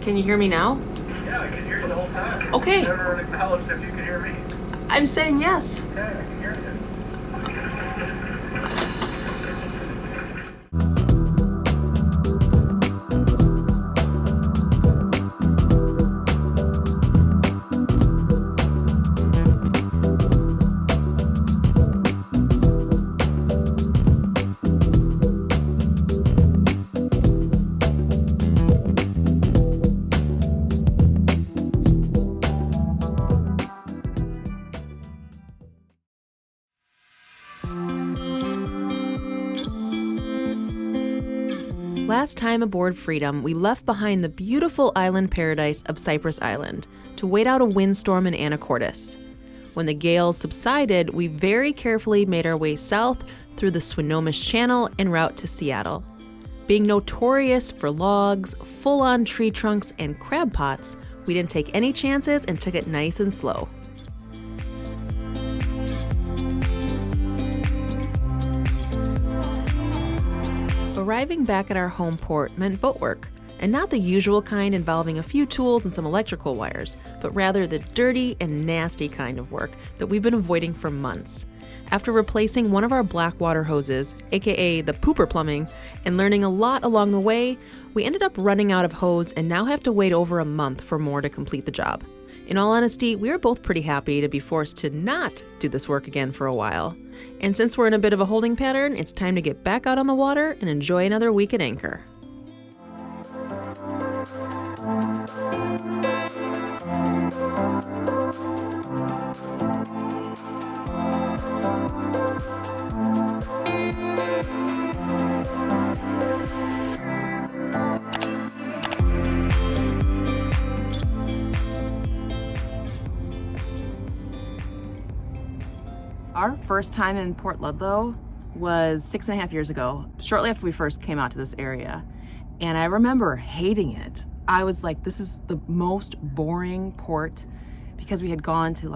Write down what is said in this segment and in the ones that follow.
Can you hear me now? Yeah, I can hear you the whole time. Okay. You never acknowledged if you could hear me. I'm saying yes. Yeah, I can hear you. Last time aboard Freedom, we left behind the beautiful island paradise of Cypress Island to wait out a windstorm in Anacortes. When the gales subsided, we very carefully made our way south through the Swinomish Channel en route to Seattle. Being notorious for logs, full-on tree trunks, and crab pots, we didn't take any chances and took it nice and slow. Arriving back at our home port meant boat work, and not the usual kind involving a few tools and some electrical wires, but rather the dirty and nasty kind of work that we've been avoiding for months. After replacing one of our black water hoses, aka the pooper plumbing, and learning a lot along the way, we ended up running out of hose and now have to wait over a month for more to complete the job. In all honesty, we were both pretty happy to be forced to not do this work again for a while. And since we're in a bit of a holding pattern, it's time to get back out on the water and enjoy another week at anchor. Our first time in Port Ludlow was 6.5 years ago, shortly after we first came out to this area. And I remember hating it. I was like, this is the most boring port, because we had gone to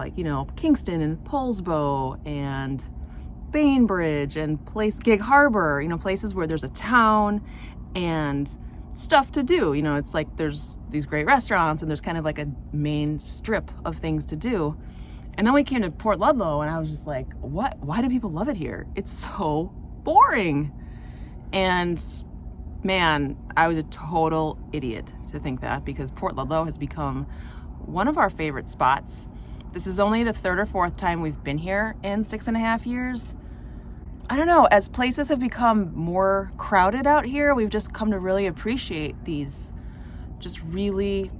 Kingston and Poulsbo and Bainbridge and Gig Harbor, places where there's a town and stuff to do. It's like there's these great restaurants and there's kind of like a main strip of things to do. And then we came to Port Ludlow and I was just like, what? Why do people love it here? It's so boring. And man, I was a total idiot to think that, because Port Ludlow has become one of our favorite spots. This is only the third or fourth time we've been here in 6.5 years. I don't know, as places have become more crowded out here, we've just come to really appreciate these just really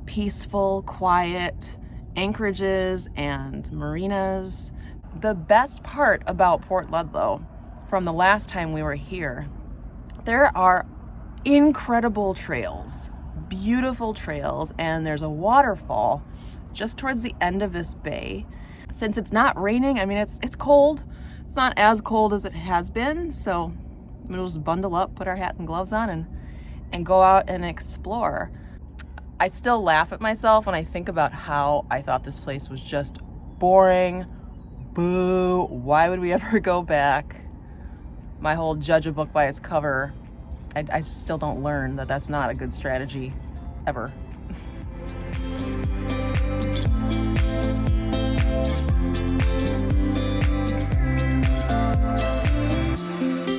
peaceful, quiet anchorages and marinas. The best part about Port Ludlow from the last time we were here, there are incredible trails, beautiful trails, and there's a waterfall just towards the end of this bay. Since it's not raining, it's cold. It's not as cold as it has been, so we'll just bundle up, put our hat and gloves on, and go out and explore. I still laugh at myself when I think about how I thought this place was just boring. Boo, why would we ever go back? My whole judge a book by its cover, I still don't learn that that's not a good strategy ever.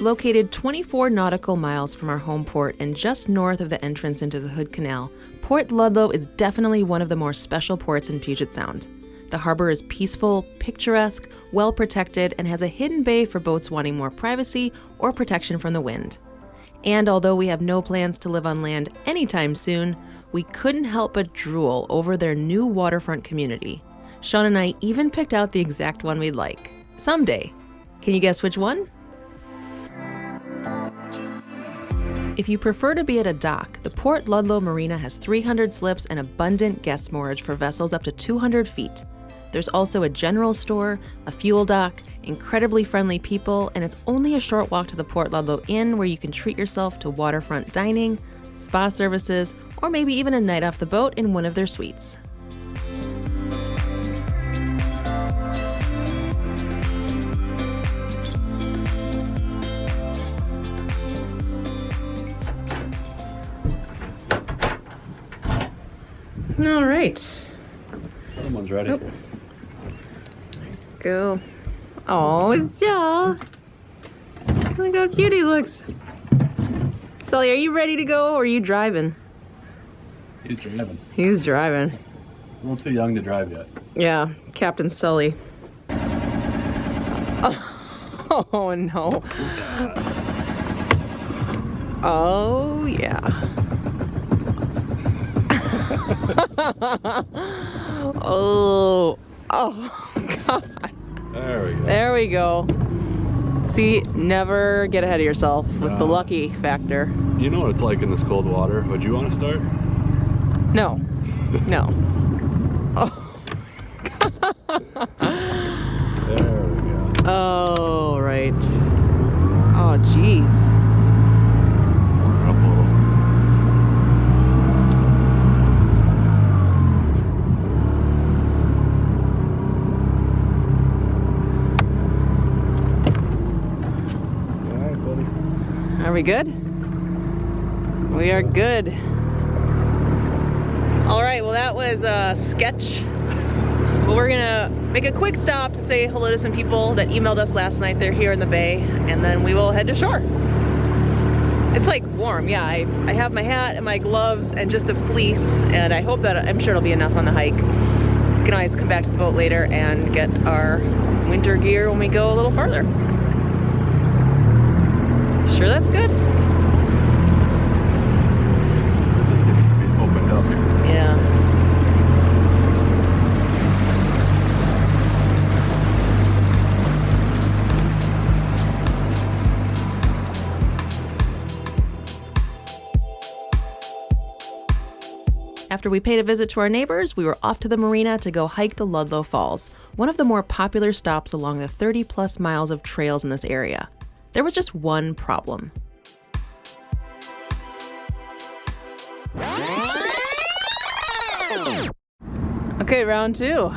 Located 24 nautical miles from our home port and just north of the entrance into the Hood Canal, Port Ludlow is definitely one of the more special ports in Puget Sound. The harbor is peaceful, picturesque, well protected, and has a hidden bay for boats wanting more privacy or protection from the wind. And although we have no plans to live on land anytime soon, we couldn't help but drool over their new waterfront community. Sean and I even picked out the exact one we'd like. Someday. Can you guess which one? If you prefer to be at a dock, the Port Ludlow Marina has 300 slips and abundant guest moorage for vessels up to 200 feet. There's also a general store, a fuel dock, incredibly friendly people, and it's only a short walk to the Port Ludlow Inn, where you can treat yourself to waterfront dining, spa services, or maybe even a night off the boat in one of their suites. All right. Someone's ready. Oh. Go. Oh, it's Joe. Look how cute he looks. Sully, are you ready to go or are you driving? He's driving. He's driving. A little too young to drive yet. Yeah, Captain Sully. Oh no. Oh yeah. Oh God. There we go. There we go. See, never get ahead of yourself with the lucky factor. You know what it's like in this cold water. Would you want to start? No. No. Oh. There we go. Oh, right. Oh, jeez. Warm up a little. All right, buddy. Are we good? We are good. All right, well that was a sketch. Well, we're gonna make a quick stop to say hello to some people that emailed us last night. They're here in the bay, and then we will head to shore. It's like warm, yeah. I have my hat and my gloves and just a fleece, and I hope that, I'm sure it'll be enough on the hike. We can always come back to the boat later and get our winter gear when we go a little farther. Sure, that's good? Opened up. Yeah. After we paid a visit to our neighbors, we were off to the Marina to go hike the Ludlow Falls, one of the more popular stops along the 30-plus miles of trails in this area. There was just one problem. Okay, round two.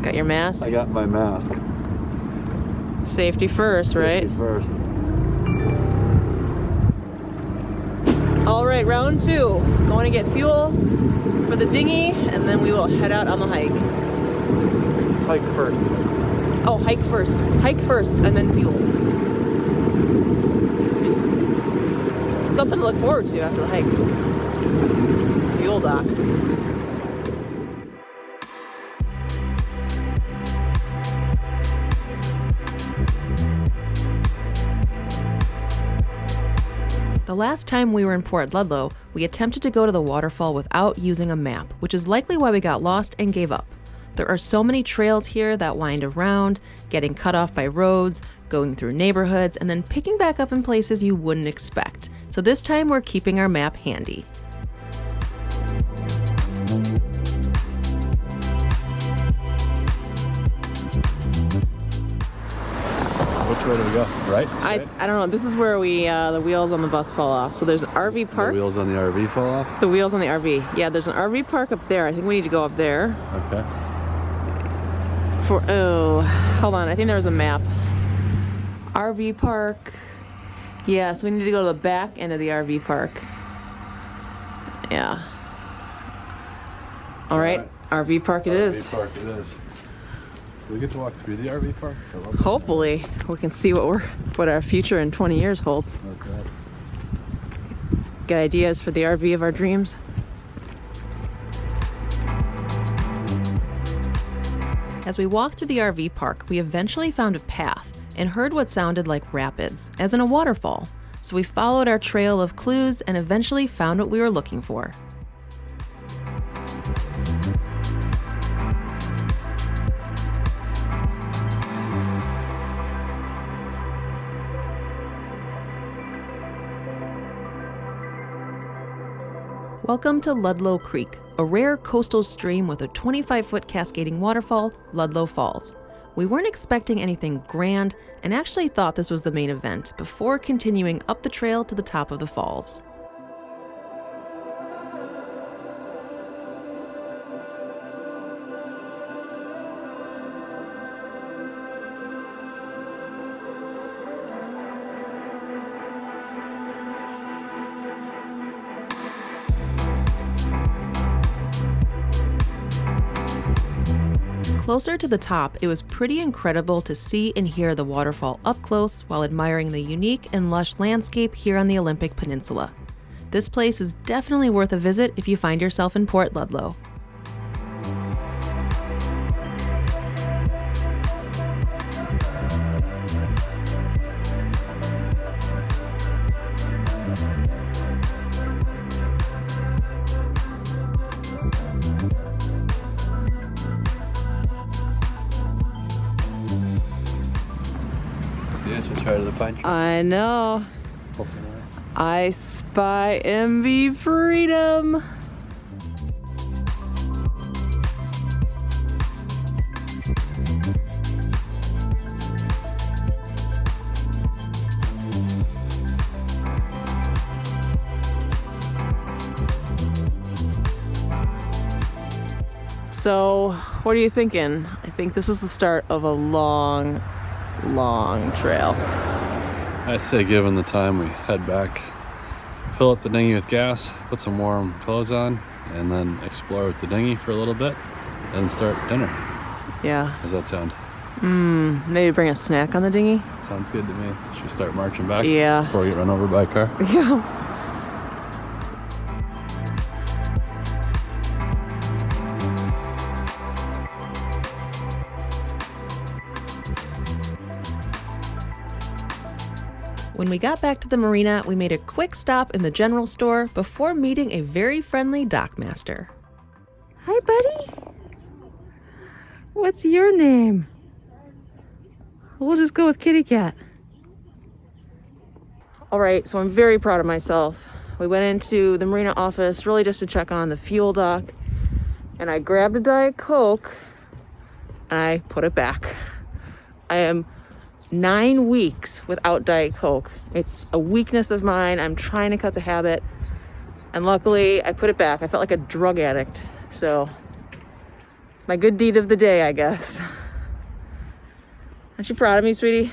Got your mask? I got my mask. Safety first, right? Safety first. All right, round two. Going to get fuel for the dinghy, and then we will head out on the hike. Hike first. Oh, hike first. Hike first, and then fuel. Something to look forward to after the hike. Fuel dock. The last time we were in Port Ludlow, we attempted to go to the waterfall without using a map, which is likely why we got lost and gave up. There are so many trails here that wind around, getting cut off by roads, going through neighborhoods, and then picking back up in places you wouldn't expect. So this time we're keeping our map handy. Which way do we go? Right? I don't know. This is where we the wheels on the bus fall off. So there's an RV park. The wheels on the RV fall off? The wheels on the RV. Yeah, there's an RV park up there. I think we need to go up there. Okay. Oh, hold on. I think there was a map. RV park. Yeah, so we need to go to the back end of the RV park. Yeah. All right. RV park it is. RV park it is. Do we get to walk through the RV park? Hopefully, we can see what our future in 20 years holds. Okay. Get ideas for the RV of our dreams. As we walked through the RV park, we eventually found a path and heard what sounded like rapids, as in a waterfall. So we followed our trail of clues and eventually found what we were looking for. Welcome to Ludlow Creek, a rare coastal stream with a 25-foot cascading waterfall, Ludlow Falls. We weren't expecting anything grand and actually thought this was the main event before continuing up the trail to the top of the falls. Closer to the top, it was pretty incredible to see and hear the waterfall up close while admiring the unique and lush landscape here on the Olympic Peninsula. This place is definitely worth a visit if you find yourself in Port Ludlow. Yeah, just right to the pine tree. I know. I spy MV Freedom. So, what are you thinking? I think this is the start of a long trail. I say given the time, we head back, fill up the dinghy with gas, put some warm clothes on, and then explore with the dinghy for a little bit, and start dinner. Yeah. How's that sound? Maybe bring a snack on the dinghy? Sounds good to me. Should we start marching back? Yeah. Before we get run over by a car? Yeah. When we got back to the marina, we made a quick stop in the general store before meeting a very friendly dockmaster. Hi, buddy. What's your name? We'll just go with Kitty Cat. All right, so I'm very proud of myself. We went into the marina office really just to check on the fuel dock, and I grabbed a Diet Coke and I put it back. I am 9 weeks without Diet Coke. It's a weakness of mine. I'm trying to cut the habit. And luckily, I put it back. I felt like a drug addict. So, it's my good deed of the day, I guess. Aren't you proud of me, sweetie?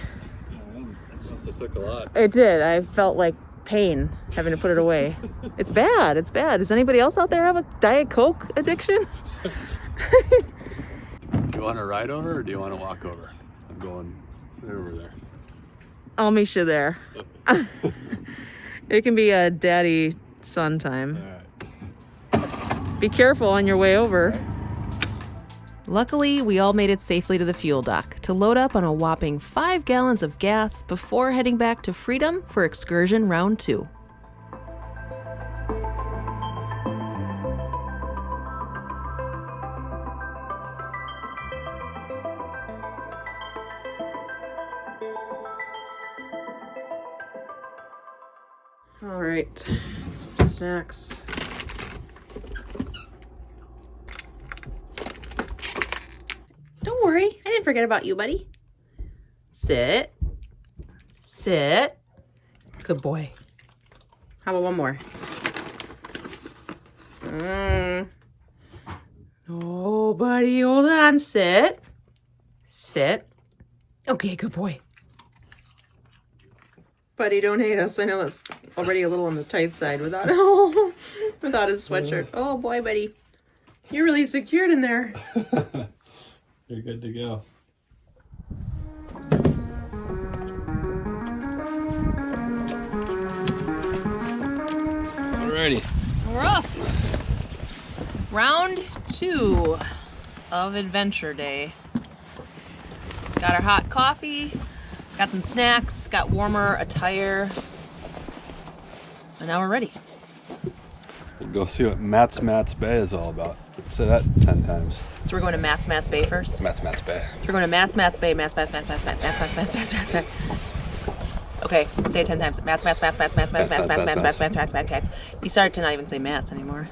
It must have took a lot. It did. I felt like pain having to put it away. It's bad. It's bad. Does anybody else out there have a Diet Coke addiction? Do you want to ride over or do you want to walk over? I'm going right over there. I'll meet you there. Okay. It can be a daddy-son time. All right. Be careful on your way over. Luckily, we all made it safely to the fuel dock to load up on a whopping 5 gallons of gas before heading back to Freedom for excursion round 2. All right, some snacks. Don't worry, I didn't forget about you, buddy. Sit. Sit. Good boy. How about one more? Oh, buddy, hold on. Sit. Sit. Okay, good boy. Buddy, don't hate us. I know that's already a little on the tight side without without his sweatshirt. Oh boy, buddy. You're really secured in there. You're good to go. Alrighty. We're off. Round 2 of Adventure Day. Got our hot coffee, got some snacks, got warmer attire, and now we're ready. We'll go see what Matt's Bay is all about. Say that 10 times. So we're going to Matt's Bay first? Matt's Bay. So we're going to Matt's Bay, Matt's Bay. Okay, say it 10 times. Matt's. You started to not even say Matt's anymore.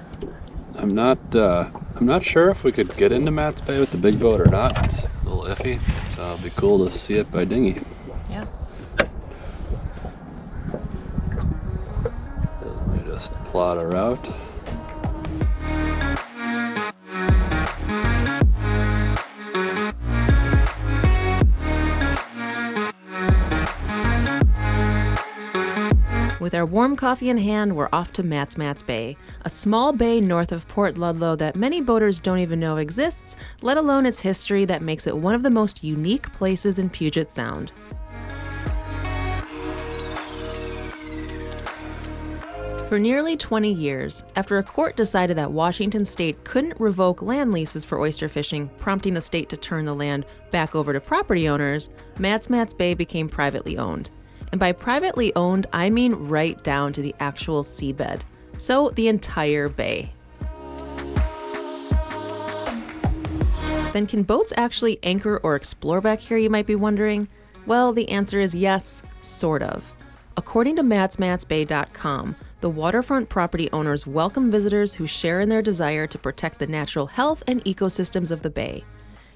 I'm not sure if we could get into Matt's Bay with the big boat or not. It's a little iffy, so it'll be cool to see it by dinghy. Yeah. Let me just plot a route. With our warm coffee in hand, we're off to Matt's Bay, a small bay north of Port Ludlow that many boaters don't even know exists, let alone its history that makes it one of the most unique places in Puget Sound. For nearly 20 years, after a court decided that Washington state couldn't revoke land leases for oyster fishing, prompting the state to turn the land back over to property owners, Matt's Bay became privately owned. And by privately owned, I mean right down to the actual seabed. So the entire bay. Then can boats actually anchor or explore back here, you might be wondering? Well, the answer is yes, sort of. According to matsmatsbay.com, the waterfront property owners welcome visitors who share in their desire to protect the natural health and ecosystems of the bay.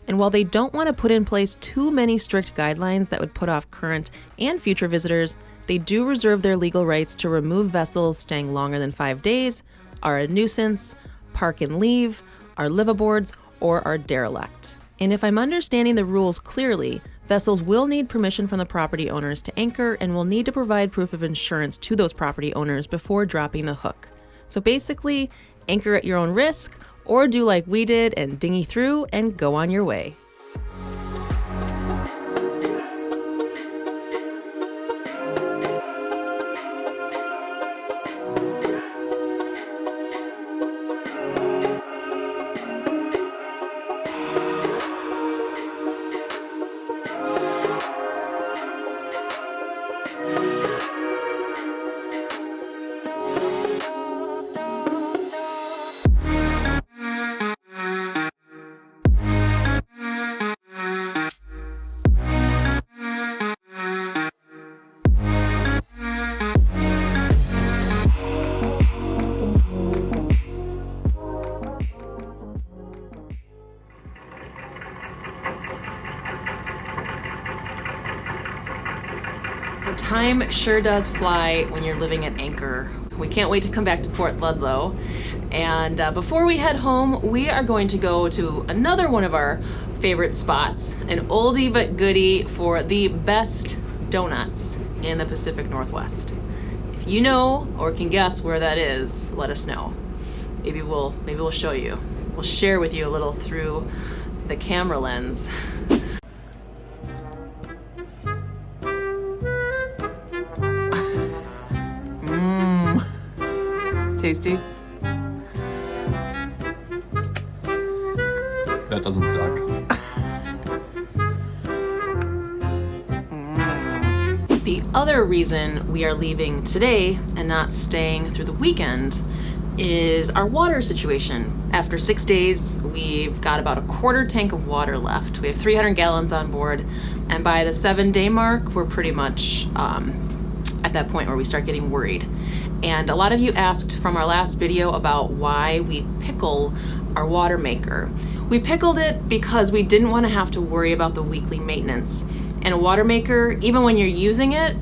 And while they don't want to put in place too many strict guidelines that would put off current and future visitors, they do reserve their legal rights to remove vessels staying longer than 5 days, are a nuisance, park and leave, are liveaboards, or are derelict. And if I'm understanding the rules clearly, vessels will need permission from the property owners to anchor and will need to provide proof of insurance to those property owners before dropping the hook. So basically, anchor at your own risk, or do like we did and dinghy through and go on your way. So time sure does fly when you're living at anchor. We can't wait to come back to Port Ludlow. And before we head home, we are going to go to another one of our favorite spots, an oldie but goodie for the best donuts in the Pacific Northwest. If you know or can guess where that is, let us know. Maybe we'll show you. We'll share with you a little through the camera lens. Tasty. That doesn't suck. The other reason we are leaving today and not staying through the weekend is our water situation. After 6 days, we've got about a quarter tank of water left. We have 300 gallons on board, and by the 7-day mark, we're pretty much at that point where we start getting worried. And a lot of you asked from our last video about why we pickle our water maker. We pickled it because we didn't want to have to worry about the weekly maintenance. And a water maker, even when you're using it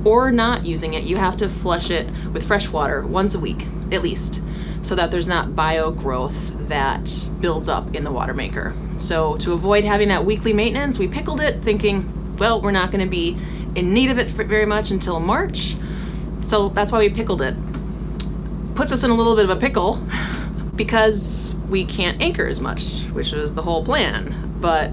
or not using it, you have to flush it with fresh water once a week, at least, so that there's not bio growth that builds up in the water maker. So to avoid having that weekly maintenance, we pickled it thinking, well, we're not going to be in need of it very much until March. So that's why we pickled it. Puts us in a little bit of a pickle because we can't anchor as much, which was the whole plan. But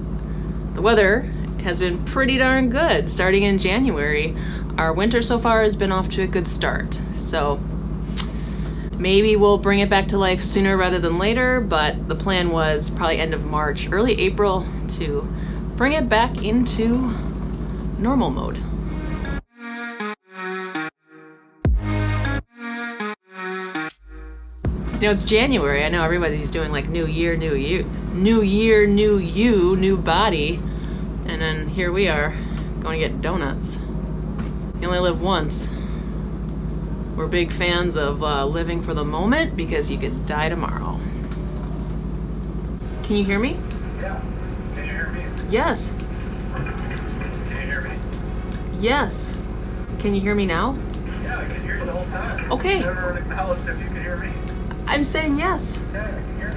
the weather has been pretty darn good. Starting in January, our winter so far has been off to a good start. So maybe we'll bring it back to life sooner rather than later, but the plan was probably end of March, early April to bring it back into normal mode. You know, it's January. I know everybody's doing like new year, new you, new body. And then here we are going to get donuts. You only live once. We're big fans of living for the moment because you could die tomorrow. Can you hear me? Yeah. Can you hear me? Yes. Can you hear me? Yes. Can you hear me now? Yeah, I can hear you the whole time. Okay. You never acknowledged if you could hear me. I'm saying yes. Yeah, I can hear you.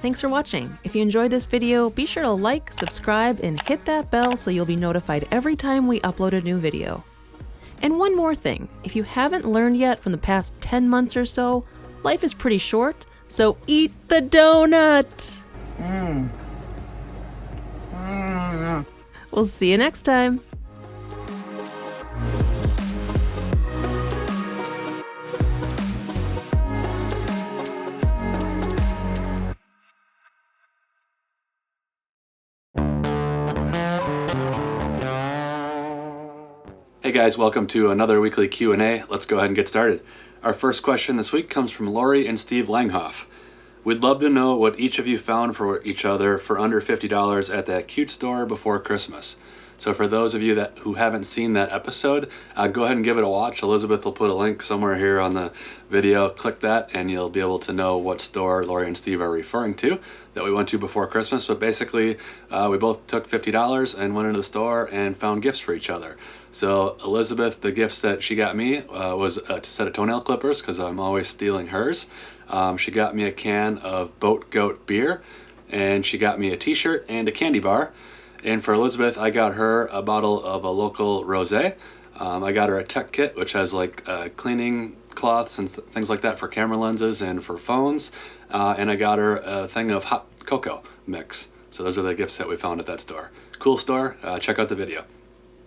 Thanks for watching. If you enjoyed this video, be sure to like, subscribe, and hit that bell so you'll be notified every time we upload a new video. And one more thing, if you haven't learned yet from the past 10 months or so, life is pretty short, so eat the donut! We'll see you next time. Hey guys, welcome to another weekly Q&A. Let's go ahead and get started. Our first question this week comes from Lori and Steve Langhoff. We'd love to know what each of you found for each other for under $50 at that cute store before Christmas. So for those of you who haven't seen that episode, go ahead and give it a watch. Elizabeth will put a link somewhere here on the video. Click that and you'll be able to know what store Lori and Steve are referring to that we went to before Christmas. But basically, we both took $50 and went into the store and found gifts for each other. So Elizabeth, the gifts that she got me was a set of toenail clippers because I'm always stealing hers. She got me a can of Boat Goat beer, and she got me a t-shirt and a candy bar. And for Elizabeth, I got her a bottle of a local rosé. I got her a tech kit, which has like cleaning cloths and things like that for camera lenses and for phones. And I got her a thing of hot cocoa mix. So those are the gifts that we found at that store. Cool store. Check out the video.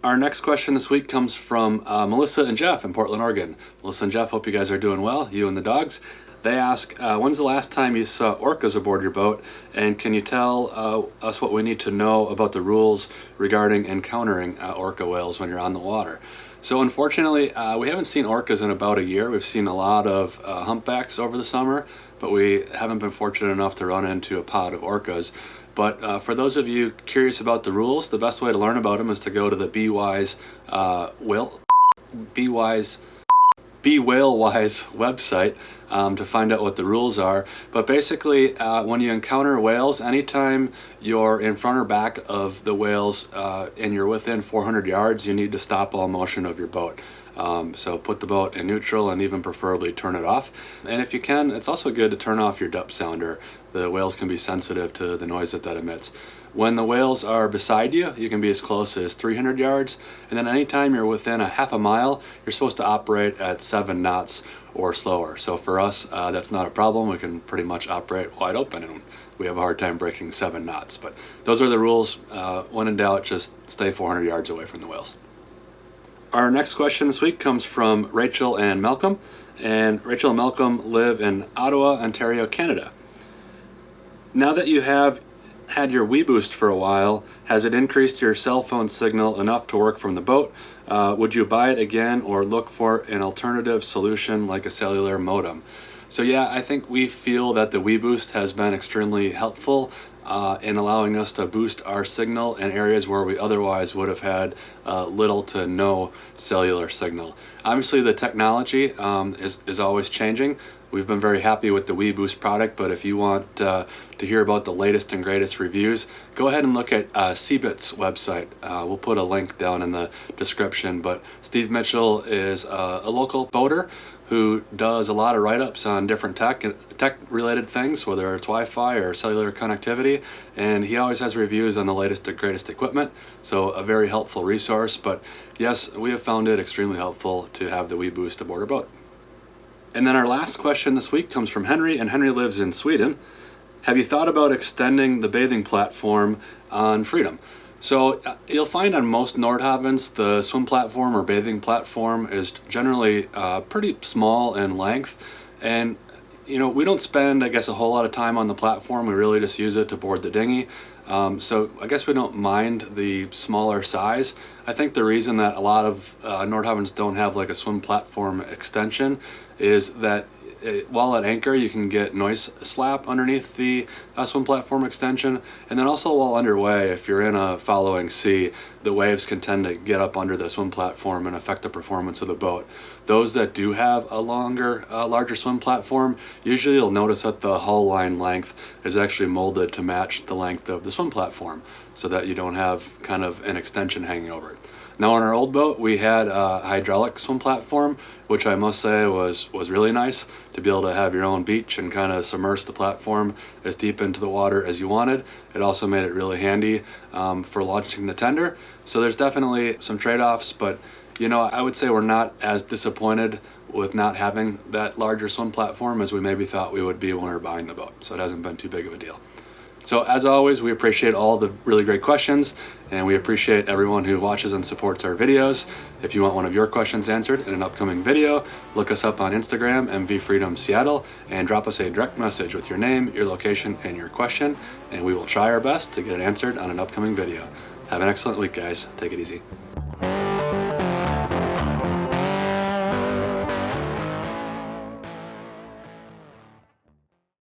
Our next question this week comes from Melissa and Jeff in Portland, Oregon. Melissa and Jeff, hope you guys are doing well, you and the dogs. They ask, when's the last time you saw orcas aboard your boat? And can you tell us what we need to know about the rules regarding encountering orca whales when you're on the water? So unfortunately, we haven't seen orcas in about a year. We've seen a lot of humpbacks over the summer, but we haven't been fortunate enough to run into a pod of orcas. But for those of you curious about the rules, the best way to learn about them is to go to the Be Whale Wise website to find out what the rules are. But basically, when you encounter whales, anytime you're in front or back of the whales and you're within 400 yards, you need to stop all motion of your boat. So put the boat in neutral and even preferably turn it off. And if you can, it's also good to turn off your depth sounder. The whales can be sensitive to the noise that emits. When the whales are beside you, you can be as close as 300 yards. And then anytime you're within a half a mile, you're supposed to operate at 7 knots or slower. So for us, that's not a problem. We can pretty much operate wide open and we have a hard time breaking 7 knots. But those are the rules. When in doubt, just stay 400 yards away from the whales. Our next question this week comes from Rachel and Malcolm. And Rachel and Malcolm live in Ottawa, Ontario, Canada. Now that you have had your WeBoost for a while, has it increased your cell phone signal enough to work from the boat? Would you buy it again or look for an alternative solution like a cellular modem? So yeah, I think we feel that the WeBoost has been extremely helpful in allowing us to boost our signal in areas where we otherwise would have had little to no cellular signal. Obviously the technology is always changing. We've been very happy with the WeBoost product, but if you want to hear about the latest and greatest reviews, go ahead and look at Seabit's website. We'll put a link down in the description, but Steve Mitchell is a local boater who does a lot of write-ups on different tech-related things, whether it's Wi-Fi or cellular connectivity, and he always has reviews on the latest and greatest equipment, so a very helpful resource. But yes, we have found it extremely helpful to have the WeBoost aboard our boat. And then our last question this week comes from Henry, and Henry lives in Sweden. Have you thought about extending the bathing platform on FREEDOM? So you'll find on most Nordhavens, the swim platform or bathing platform is generally pretty small in length. And you know, we don't spend, I guess, a whole lot of time on the platform. We really just use it to board the dinghy. So I guess we don't mind the smaller size. I think the reason that a lot of Nordhavens don't have like a swim platform extension is that while at anchor you can get noise slap underneath the swim platform extension, and then also while underway, if you're in a following sea, the waves can tend to get up under the swim platform and affect the performance of the boat. Those that do have a larger swim platform, usually you'll notice that the hull line length is actually molded to match the length of the swim platform so that you don't have kind of an extension hanging over it. Now on our old boat, we had a hydraulic swim platform, which I must say was really nice to be able to have your own beach and kind of submerge the platform as deep into the water as you wanted. It also made it really handy for launching the tender. So there's definitely some trade-offs, but you know, I would say we're not as disappointed with not having that larger swim platform as we maybe thought we would be when we were buying the boat. So it hasn't been too big of a deal. So as always, we appreciate all the really great questions, and we appreciate everyone who watches and supports our videos. If you want one of your questions answered in an upcoming video, look us up on Instagram, MV Freedom Seattle, and drop us a direct message with your name, your location, and your question, and we will try our best to get it answered on an upcoming video. Have an excellent week, guys. Take it easy.